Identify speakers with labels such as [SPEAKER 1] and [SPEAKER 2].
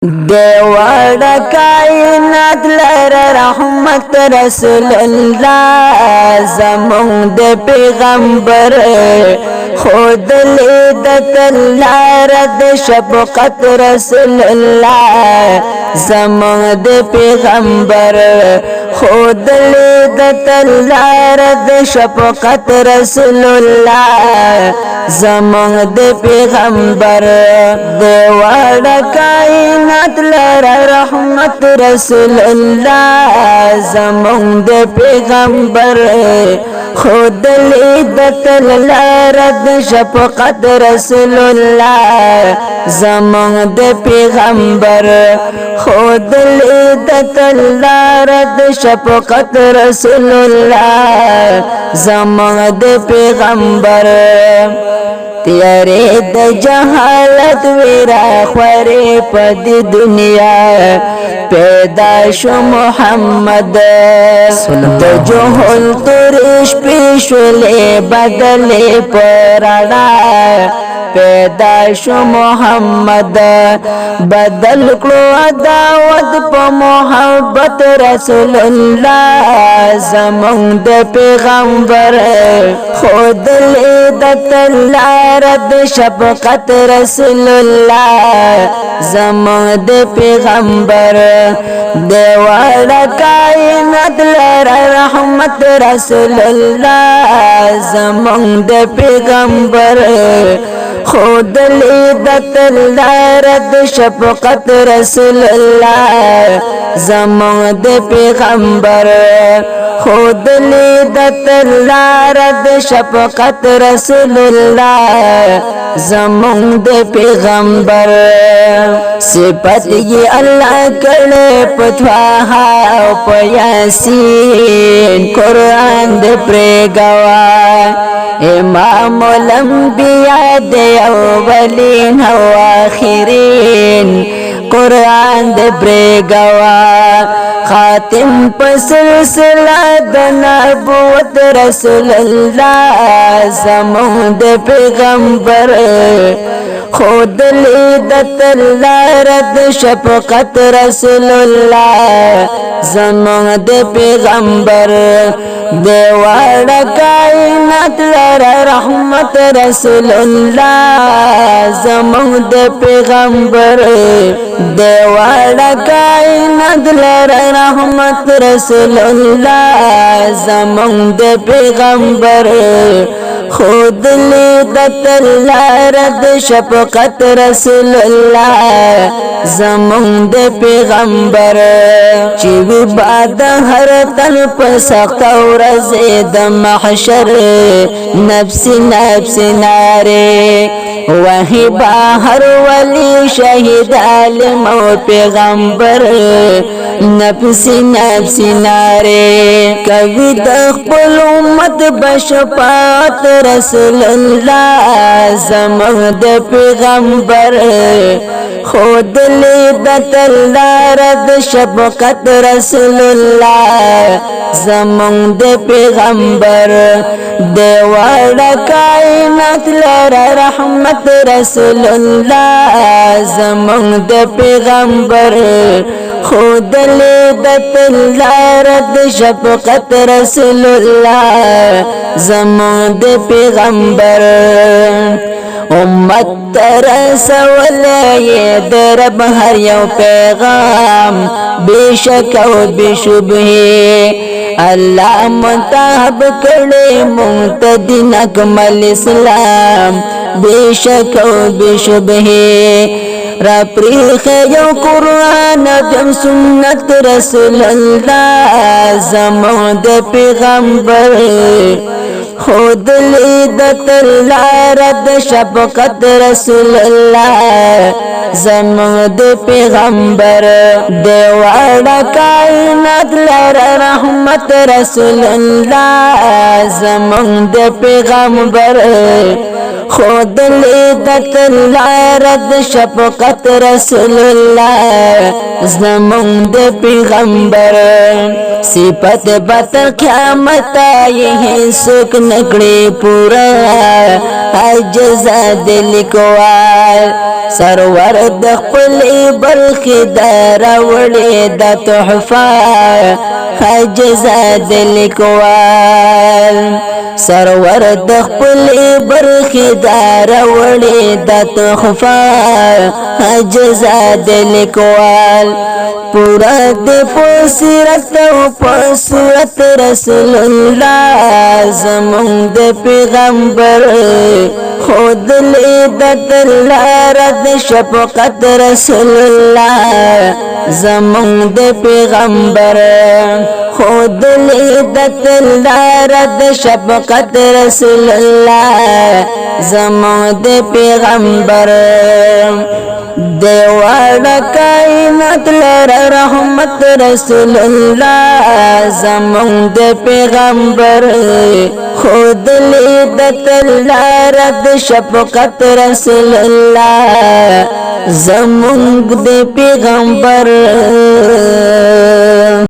[SPEAKER 1] دیوڑا کائنات لر رحمت رسول اللہ زمون دے پیغمبر خود لیدت اللہ رد شفقت رسول اللہ زمون دے پیغمبر خود لیدت اللہ رد شفقت رسول اللہ زمون دے پیغمبر دیوڑا کائنات لر رحمت رسول اللہ زمون دے پیغمبر خود لیدت اللہ رد شفقت رسول اللہ زمون دے پیغمبر خود لیدت اللہ رد شفقت رسول اللہ زمون دے پیغمبر تیارے د جہالت ویرا خوری پد دنیا پیدا شو محمد د جوہل ترش پیشولے بدلے پرانا پیدا شو محمد بدل کلو عداوت پا محبت رسول اللہ زمون د پیغمبر خود لیدت اللہ رد شفقت رسول اللہ زمون د پیغمبر دیوڑا کائنات لر رحمت رسول اللہ زمون د پیغمبر خود لیدت اللہ رد شفقت رسول اللہ زمون د پیغمبر خود لیدت اللہ رد شفقت رسول اللہ زمون د پیغمبر صفت یہ اللہ کرے پتواہا و یاسین قرآن د پریگوا امام الانبیاء دے اولین و آخرین قرآن دے پریگوا خاتم پسلسلہ د نبوت رسول اللہ زمون دے پیغمبر خود لیدت اللہ رد شفقت رسول اللہ زمون دے پیغمبر دیوڑا کائنات لر رحمت رسول اللہ زمون دے پیغمبر دیوڑا کائنات لر رحمت رسول اللہ زمون دے پیغمبر خود لیدت اللہ رد شفقت رسول اللہ زمون دے پیغمبر چیوی بعد ہر تن پسخت ورز د محشر نفسی نفسی نارے وہی باہر ولی شہید عالم و پیغمبر نفسی نفسی نارے کبھی دخل امت بشفاعت رسول اللہ زمون د پیغمبر خود لیدت اللہ رد شفقت رسول اللہ زمون د پیغمبر دیوڑا کائنات لر رحمت رسول اللہ زمون د پیغمبر خود لیدت اللہ رد شفقت رسول اللہ زمون د پیغمبر امت ترسول درب ہر یو پیغام بے شک و بے شبہ اللہ منتخب کرے منتدین اکمل اسلام بے شک و بے شبہ را پریخ یو قرآن بیم سنت رسول اللہ زمون د پیغمبر خود لیدت اللہ رد شفقت رسول اللہ زمون د پیغمبر دیوڑا کائنات لر رحمت رسول اللہ زمون د پیغمبر خود لیدت اللہ رد شفقت رسول اللہ زمون د پیغمبر صفت بطر قیامت آئی ہے سکھ نکڑے پورا عجزا دلکوال سرور د خپل بلخی دار وړي د تحفه عجزا دلکوال سرور د خپل برخی دار وړي د تحفه عجزا دلکوال پورا د فسرت او فسرت رسول الله زمون د پیغمبر خود لیدت لارد شفقت رسول الله زمون د پیغمبر خود لیدت لارد شفقت رسول الله زمون د پیغمبر دیوان کائنات لر رحمت رسول الله زمون د پیغمبر خود لیدت لارد شفقت رسول الله زمون د پیغمبر